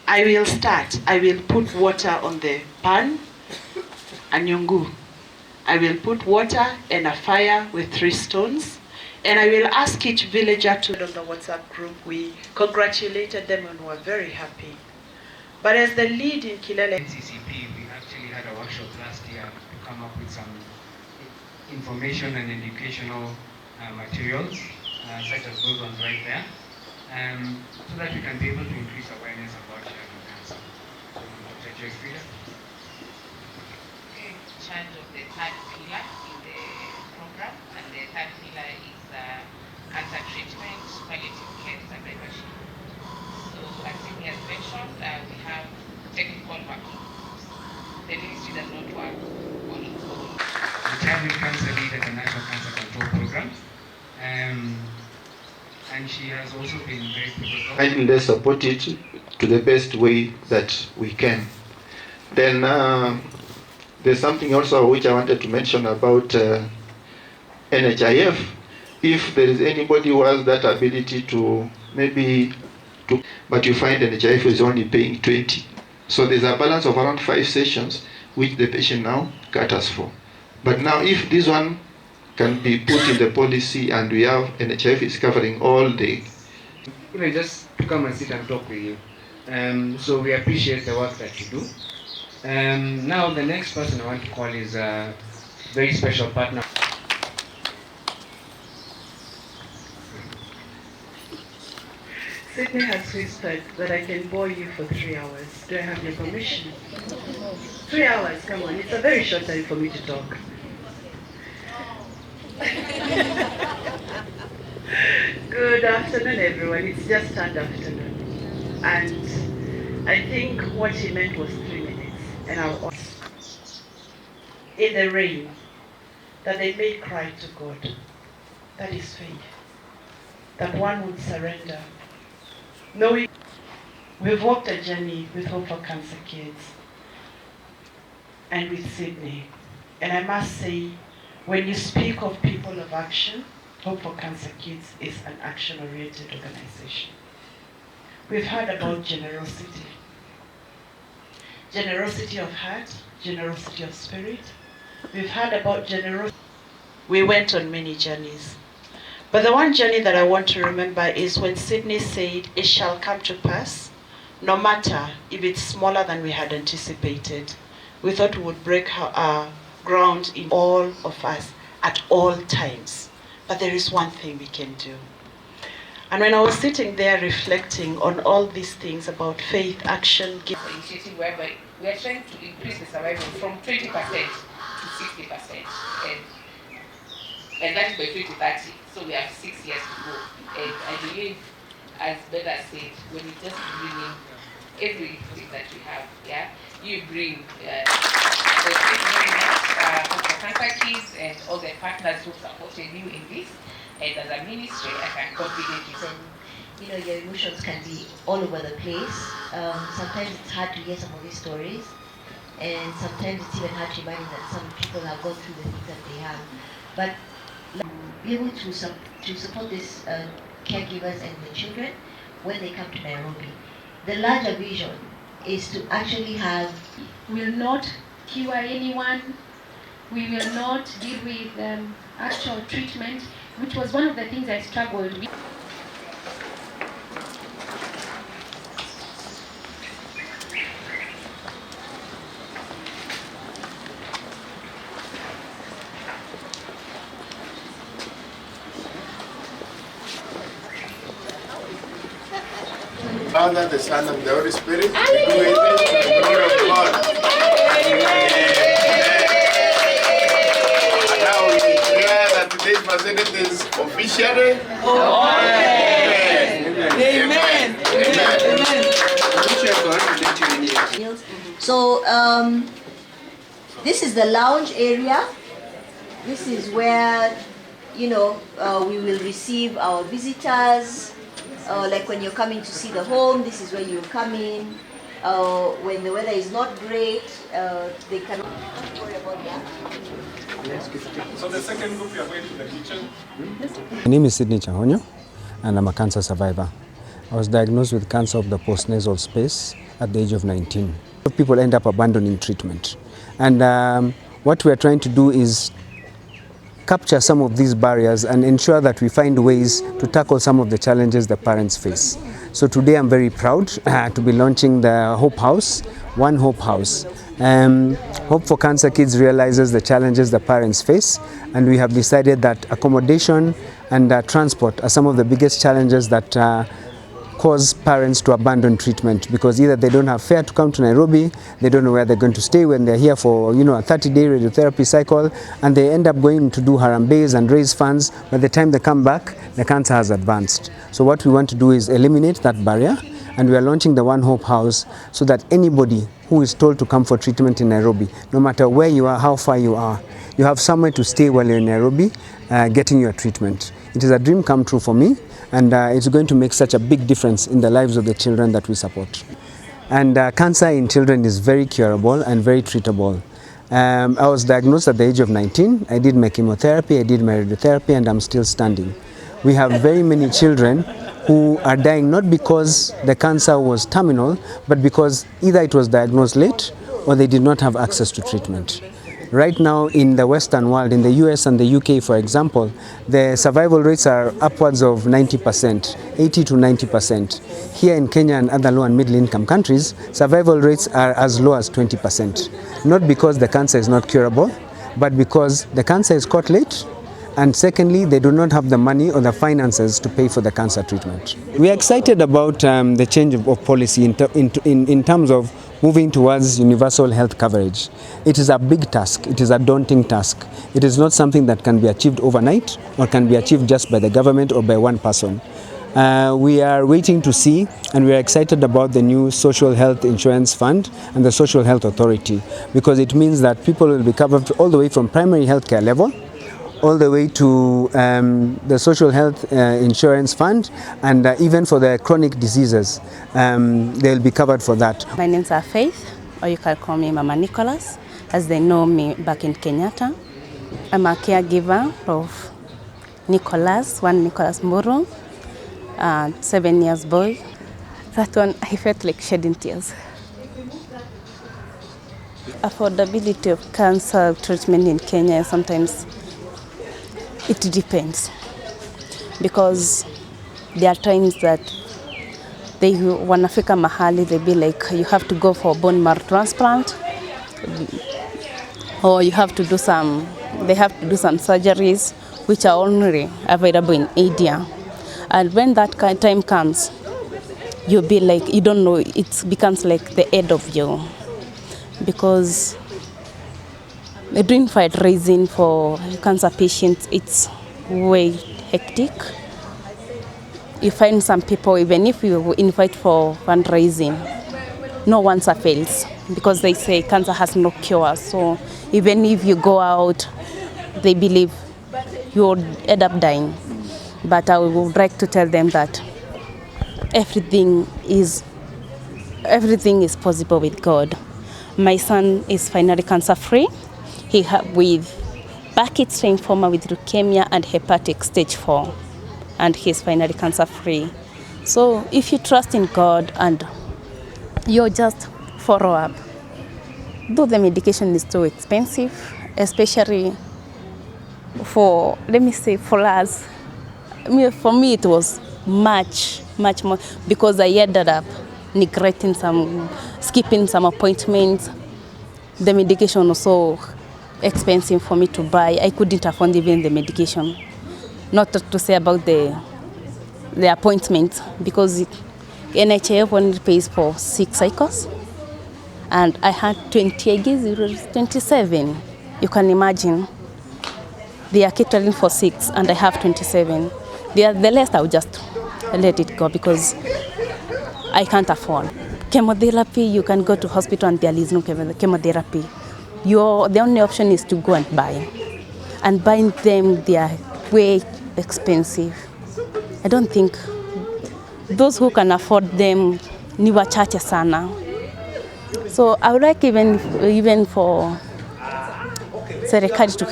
I will start. I will put water on the pan, anyungu. I will put water and a fire with 3 stones, and I will ask each villager to on the WhatsApp group. We congratulated them and were very happy. But as the lead in Kilele CCP, we actually had a workshop last year to come up with some information and educational materials, such as those ones right there, so that we can be able to increase awareness about cancer. Dr. Joyce Frida. In charge of the 3rd pillar in the program, and the 3rd pillar is cancer treatment, palliative care, survivorship. So as Sydney has mentioned, we have technical working groups. The ministry does not work on its own. The Child Cancer Lead at the National Cancer Control Program. And she has also been very pivotal. And let's support it to the best way that we can. Then there's something also which I wanted to mention about NHIF. If there is anybody who has that ability to but you find NHIF is only paying 20. So there's a balance of around 5 sessions which the patient now caters for. But now if this one can be put in the policy and we have NHIF is covering all the... Even just to come and sit and talk with you. So we appreciate the work that you do. Now the next person I want to call is a very special partner. Sydney has whispered that I can bore you for 3 hours. Do I have your permission? 3 hours, come on. It's a very short time for me to talk. Good afternoon, everyone. It's just turned afternoon. And I think what he meant was 3 minutes. And I'll in the rain, that they may cry to God. That is faith. That one would surrender. Knowing we've walked a journey with Hope for Cancer Kids and with Sydney. And I must say, when you speak of people of action, Hope for Cancer Kids is an action-oriented organization. We've heard about generosity. Generosity of heart, generosity of spirit. We've heard about generosity. We went on many journeys. But the one journey that I want to remember is when Sydney said, "It shall come to pass," no matter if it's smaller than we had anticipated. We thought we would break our ground in all of us at all times. But there is one thing we can do. And when I was sitting there reflecting on all these things about faith, action, initiative whereby we are trying to increase the survival from 20% to 60%. And that is by 2030. So we have 6 years to go. And I believe, as Bella said, when you just bring in everything that you have, yeah, you bring so thank you very much for Cancer Kids and all the partners who supported you in this. And as a ministry, I can confidently say, you know, your emotions can be all over the place. Sometimes it's hard to hear some of these stories, and sometimes it's even hard to imagine that some people have gone through the things that they have. But be able to support these caregivers and the children when they come to Nairobi. The larger vision is to actually have... We will not cure anyone. We will not deal with actual treatment, which was one of the things I struggled with. Father, the Son, and the Holy Spirit, be with us to the glory of God. Amen. And now we declare that today's facility is officially Amen. Amen. So this is the lounge area. This is where, you know, we will receive our visitors. Like when you're coming to see the home, this is where you come in. When the weather is not great, they cannot worry about that. So the second group, you are going to the kitchen. My name is Sydney Chahonyo, and I'm a cancer survivor. I was diagnosed with cancer of the postnasal space at the age of 19. People end up abandoning treatment. And what we are trying to do is capture some of these barriers and ensure that we find ways to tackle some of the challenges the parents face. So today I'm very proud to be launching the Hope House, One Hope House. Hope for Cancer Kids realizes the challenges the parents face, and we have decided that accommodation and transport are some of the biggest challenges that cause parents to abandon treatment, because either they don't have fare to come to Nairobi, they don't know where they're going to stay when they're here for a 30-day radiotherapy cycle, and they end up going to do Harambes and raise funds. By the time they come back, the cancer has advanced. So what we want to do is eliminate that barrier, and we are launching the One Hope House so that anybody who is told to come for treatment in Nairobi, no matter where you are, how far you are, you have somewhere to stay while you're in Nairobi getting your treatment. It is a dream come true for me, and it's going to make such a big difference in the lives of the children that we support. And cancer in children is very curable and very treatable. I was diagnosed at the age of 19. I did my chemotherapy, I did my radiotherapy, and I'm still standing. We have very many children who are dying not because the cancer was terminal, but because either it was diagnosed late or they did not have access to treatment. Right now in the Western world, in the US and the UK, for example, the survival rates are upwards of 90%, 80 to 90%. Here in Kenya and other low and middle income countries, survival rates are as low as 20%. Not because the cancer is not curable, but because the cancer is caught late, and secondly, they do not have the money or the finances to pay for the cancer treatment. We are excited about the change of policy in terms of moving towards universal health coverage. It is a big task, it is a daunting task. It is not something that can be achieved overnight or can be achieved just by the government or by one person. We are waiting to see, and we are excited about the new Social Health Insurance Fund and the Social Health Authority, because it means that people will be covered all the way from primary healthcare level all the way to the Social Health Insurance Fund, and even for the chronic diseases, they'll be covered for that. My name's Faith, or you can call me Mama Nicholas, as they know me back in Kenyatta. I'm a caregiver of Nicholas, one Nicholas Muru, 7 years boy. That one, I felt like shedding tears. Affordability of cancer treatment in Kenya sometimes it depends, because there are times that they wanafika mahali they be like you have to go for bone marrow transplant, or you have to do some surgeries which are only available in India. And when that kind of time comes, you'll be like, you don't know, it becomes like the end of you, because doing fundraising for cancer patients, it's way hectic. You find some people, even if you invite for fundraising, no one fails, because they say cancer has no cure. So even if you go out, they believe you'll end up dying. But I would like to tell them that everything is possible with God. My son is finally cancer free. He with Burkitt's lymphoma with leukemia and hepatic stage 4, and he's finally cancer free. So if you trust in God and you just follow up, though the medication is too expensive, especially for, let me say, for us. For me it was much more, because I ended up neglecting skipping some appointments. The medication was so expensive for me to buy. I couldn't afford even the medication. Not to say about the appointment, because NHIF only pays for 6 cycles, and I had 27. You can imagine. They are catering for 6, and I have 27. The rest I'll just let it go, because I can't afford. Chemotherapy, you can go to hospital and there is no chemotherapy. The only option is to go and buy. And buying them, they are way expensive. I don't think those who can afford them ni wachache sana. So I would like even for serikali to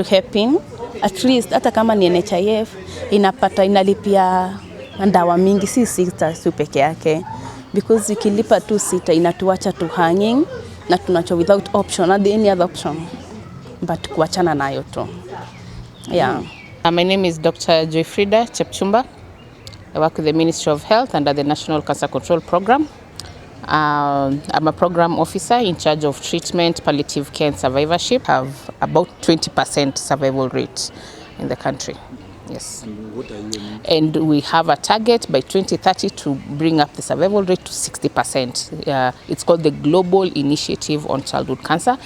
help him at least, hata kama ni NHIF inalipia ndawa mingi, si 6 tu peke yake, because ikilipa tu 6 inatuacha tu hanging na tunacho without option, not any other option but kuachana nayo tu. Yeah. My name is Dr. Joyfrida Chepchumba. I work with the Ministry of Health under the National Cancer Control Program. I'm a program officer in charge of treatment, palliative care and survivorship. Have about 20% survival rate in the country. Yes. And what are you? And we have a target by 2030 to bring up the survival rate to 60%. It's called the Global Initiative on Childhood Cancer,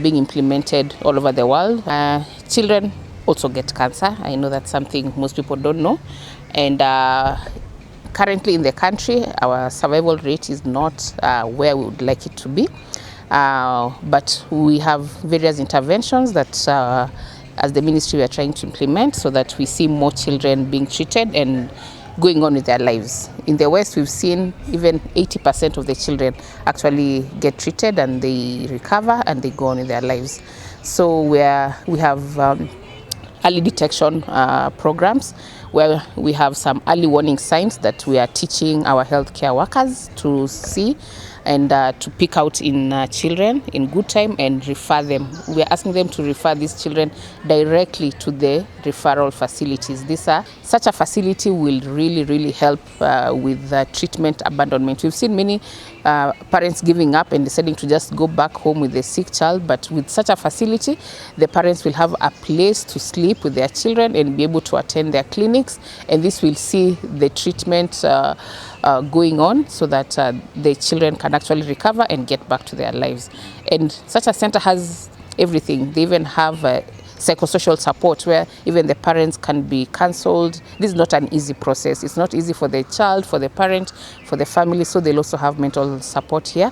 being implemented all over the world. Children also get cancer. I know that's something most people don't know. And currently in the country, our survival rate is not where we would like it to be. But we have various interventions that as the ministry we are trying to implement so that we see more children being treated and going on with their lives. In the West, we've seen even 80% of the children actually get treated and they recover and they go on with their lives. So we have early detection programs where we have some early warning signs that we are teaching our healthcare workers to see and to pick out in children in good time and refer them. We are asking them to refer these children directly to the referral facilities. Such a facility will really help with treatment abandonment. We've seen many parents giving up and deciding to just go back home with a sick child, but with such a facility, the parents will have a place to sleep with their children and be able to attend their clinics, and this will see the treatment going on so that the children can actually recover and get back to their lives. And such a center has everything. They even have psychosocial support where even the parents can be counseled. This is not an easy process. It's not easy for the child, for the parent, for the family, so they'll also have mental support here.